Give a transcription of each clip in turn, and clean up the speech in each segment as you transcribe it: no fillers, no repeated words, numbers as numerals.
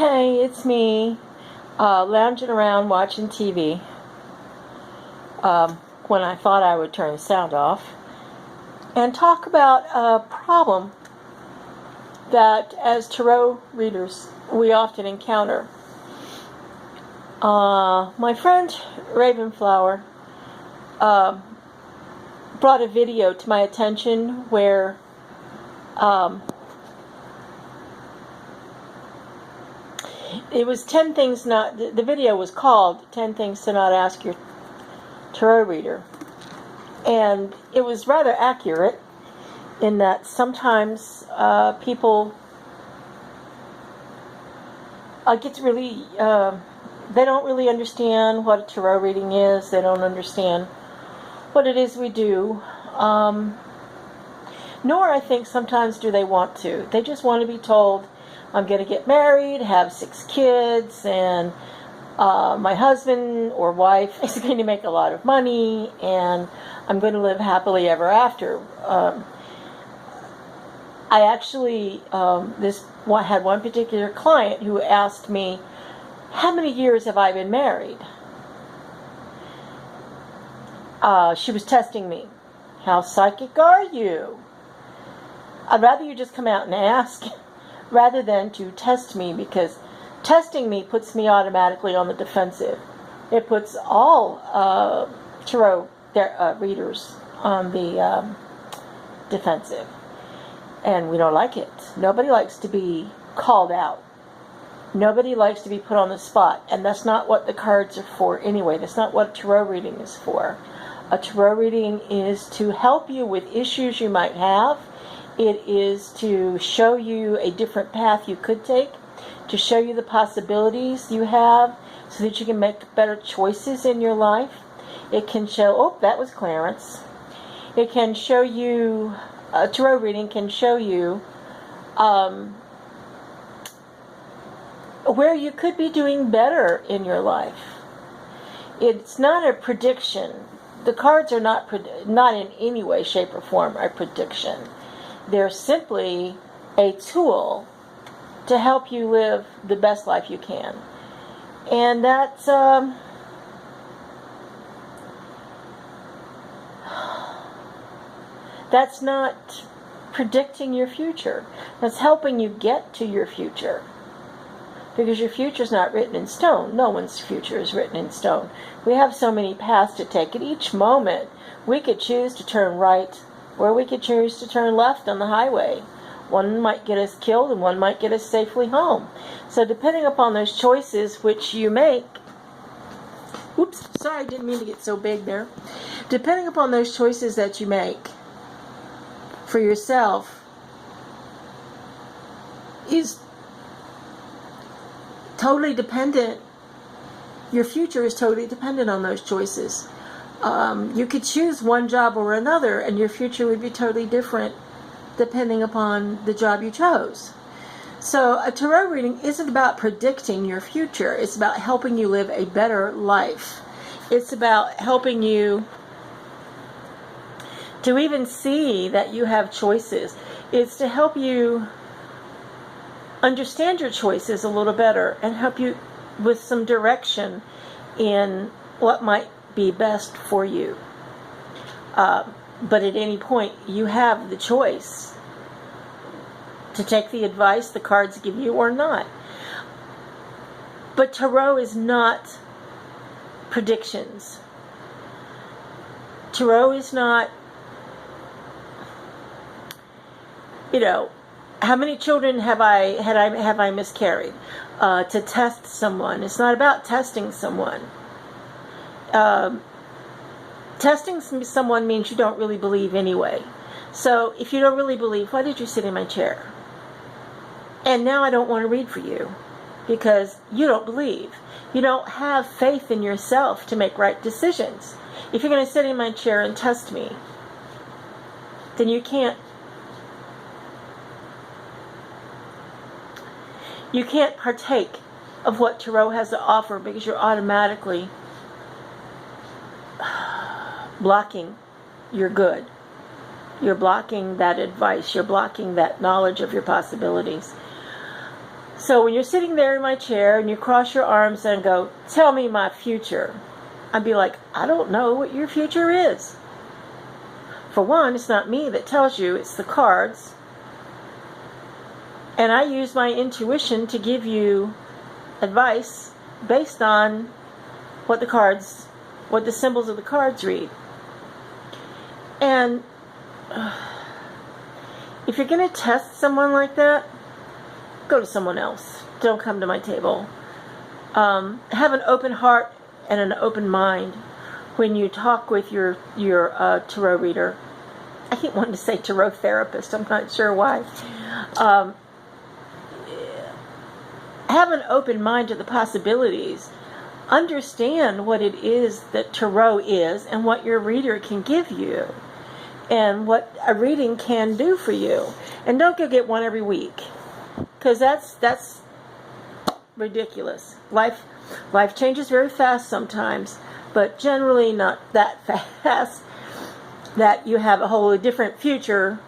Hey, it's me, lounging around watching TV when I thought I would turn the sound off and talk about a problem that as tarot readers we often encounter. My friend Ravenflower brought a video to my attention where it was 10 things not, the video was called 10 Things to Not Ask Your Tarot Reader. And it was rather accurate in that sometimes people get really, they don't really understand what a tarot reading is. They don't understand what it is we do. Nor, I think, sometimes do they want to. They just want to be told, I'm going to get married, have 6 kids, and my husband or wife is going to make a lot of money, and I'm going to live happily ever after. I actually had one particular client who asked me, how many years have I been married? She was testing me. How psychic are you? I'd rather you just come out and ask rather than to test me, because testing me puts me automatically on the defensive. It puts all tarot readers on the defensive. And we don't like it. Nobody likes to be called out. Nobody likes to be put on the spot. And that's not what the cards are for anyway. That's not what a tarot reading is for. A tarot reading is to help you with issues you might have. It is to show you a different path you could take, to show you the possibilities you have so that you can make better choices in your life. It can show, oh, that was Clarence. It can show you, a tarot reading can show you where you could be doing better in your life. It's not a prediction. The cards are not in any way, shape, or form a prediction. They're simply a tool to help you live the best life you can. And that's not predicting your future. That's helping you get to your future. Because your future is not written in stone. No one's future is written in stone. We have so many paths to take. At each moment, we could choose to turn right, or we could choose to turn left on the highway. One might get us killed, and one might get us safely home. So depending upon those choices which you make, oops, sorry, I didn't mean to get so big there. Depending upon those choices that you make for yourself is totally dependent. Your future is totally dependent on those choices. You could choose one job or another, and your future would be totally different depending upon the job you chose. So a tarot reading isn't about predicting your future. It's about helping you live a better life. It's about helping you to even see that you have choices. It's to help you understand your choices a little better and help you with some direction in what might be best for you. But at any point, you have the choice to take the advice the cards give you or not. But tarot is not predictions. Tarot is not, how many children have I miscarried? To test someone. It's not about testing someone. Testing someone means you don't really believe anyway. So if you don't really believe, why did you sit in my chair? And now I don't want to read for you because you don't believe. You don't have faith in yourself to make right decisions. If you're going to sit in my chair and test me, then you can't partake of what tarot has to offer because you're automatically blocking your good. You're blocking that advice. You're blocking that knowledge of your possibilities. So when you're sitting there in my chair and you cross your arms and go, tell me my future, I'd be like, I don't know what your future is. For one, it's not me that tells you, it's the cards. And I use my intuition to give you advice based on what the symbols of the cards read. And if you're going to test someone like that, go to someone else. Don't come to my table. Have an open heart and an open mind when you talk with your tarot reader. I keep wanting to say tarot therapist. I'm not sure why. Have an open mind to the possibilities. Understand what it is that tarot is and what your reader can give you and what a reading can do for you. And don't go get one every week, because that's ridiculous. Life changes very fast sometimes, but generally not that fast that you have a whole different future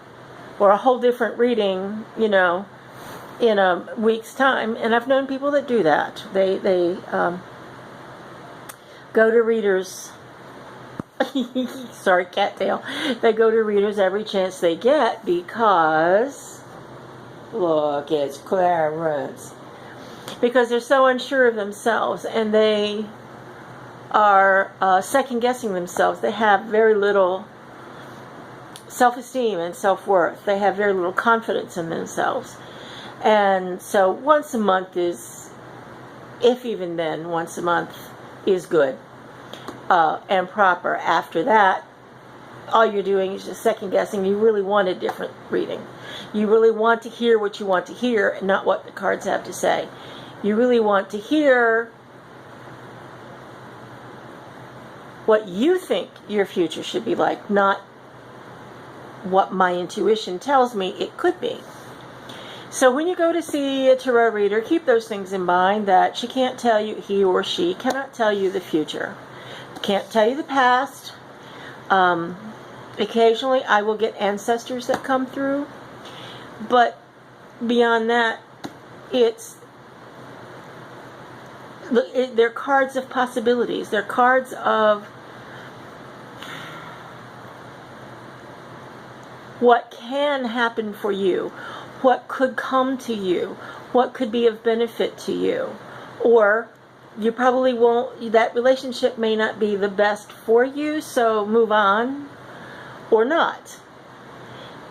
or a whole different reading, in a week's time. And I've known people that do that. They go to readers. Sorry, cattail. They go to readers every chance they get because, look, it's Clarence. Because they're so unsure of themselves and they are second-guessing themselves. They have very little self-esteem and self-worth. They have very little confidence in themselves. And so once a month is, if even then, once a month is good and proper. After that, all you're doing is just second-guessing. You really want a different reading. You really want to hear what you want to hear and not what the cards have to say. You really want to hear what you think your future should be like, not what my intuition tells me it could be. So when you go to see a tarot reader, keep those things in mind, that she can't tell you, he or she cannot tell you the future. Can't tell you the past. Occasionally I will get ancestors that come through, but beyond that, they're cards of possibilities. They're cards of what can happen for you, what could come to you, what could be of benefit to you. Or you probably won't, that relationship may not be the best for you, so move on, or not.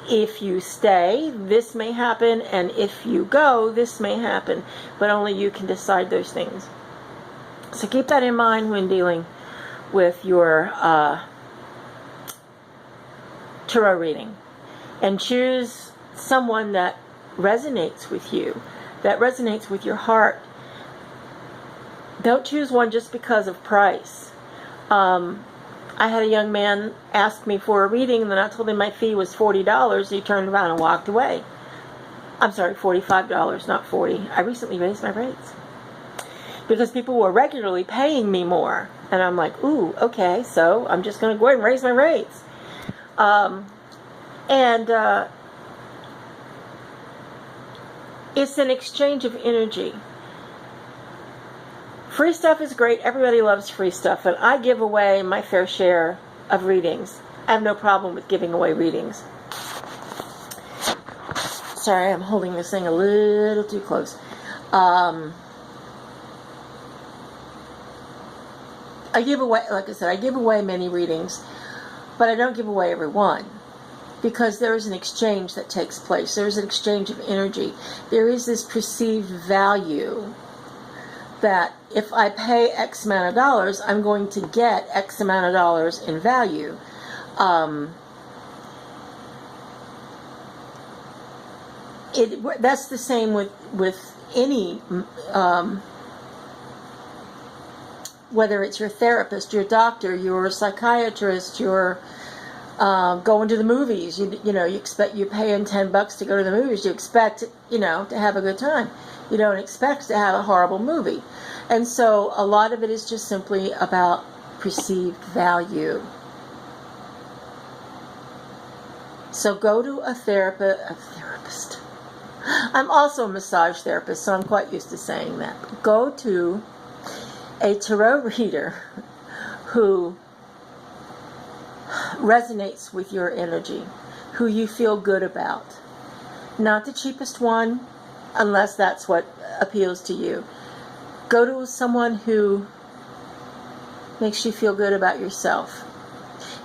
If you stay, this may happen, and if you go, this may happen, but only you can decide those things. So keep that in mind when dealing with your tarot reading. And choose someone that resonates with you, that resonates with your heart. Don't choose one just because of price. I had a young man ask me for a reading, and then I told him my fee was $40. He turned around and walked away. I'm sorry, $45, not $40. I recently raised my rates because people were regularly paying me more. And I'm like, ooh, okay, so I'm just going to go ahead and raise my rates. It's an exchange of energy. Free stuff is great. Everybody loves free stuff. And I give away my fair share of readings. I have no problem with giving away readings. Sorry, I'm holding this thing a little too close. I give away, like I said, I give away many readings, but I don't give away every one. Because there is an exchange that takes place. There is an exchange of energy. There is this perceived value that if I pay X amount of dollars, I'm going to get X amount of dollars in value. That's the same with any, whether it's your therapist, your doctor, your psychiatrist, your going to the movies. You're paying $10 to go to the movies. You expect, to have a good time. You don't expect to have a horrible movie. And so a lot of it is just simply about perceived value. So go to a therapist. I'm also a massage therapist, so I'm quite used to saying that. Go to a tarot reader who resonates with your energy, who you feel good about. Not the cheapest one, unless that's what appeals to you. Go to someone who makes you feel good about yourself.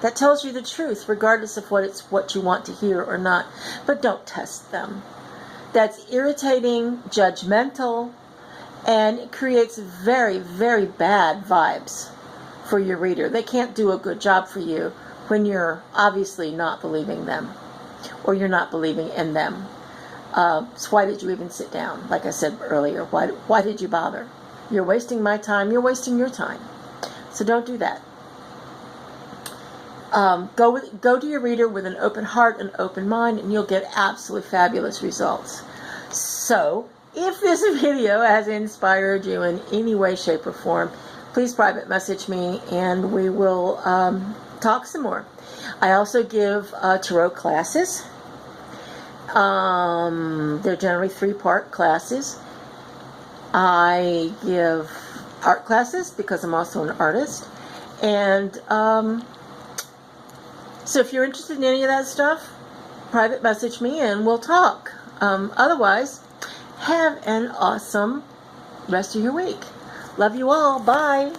That tells you the truth, regardless of what you want to hear or not. But don't test them. That's irritating, judgmental, and it creates very, very bad vibes for your reader. They can't do a good job for you when you're obviously not believing them, or you're not believing in them. So why did you even sit down? Like I said earlier, why did you bother? You're wasting my time. You're wasting your time. So don't do that. Go to your reader with an open heart and open mind, and you'll get absolutely fabulous results. So, if this video has inspired you in any way, shape, or form, please private message me, and we will talk some more. I also give tarot classes. They're generally 3-part classes. I give art classes because I'm also an artist, and so if you're interested in any of that stuff, private message me and we'll talk. Otherwise, have an awesome rest of your week. Love you all. Bye.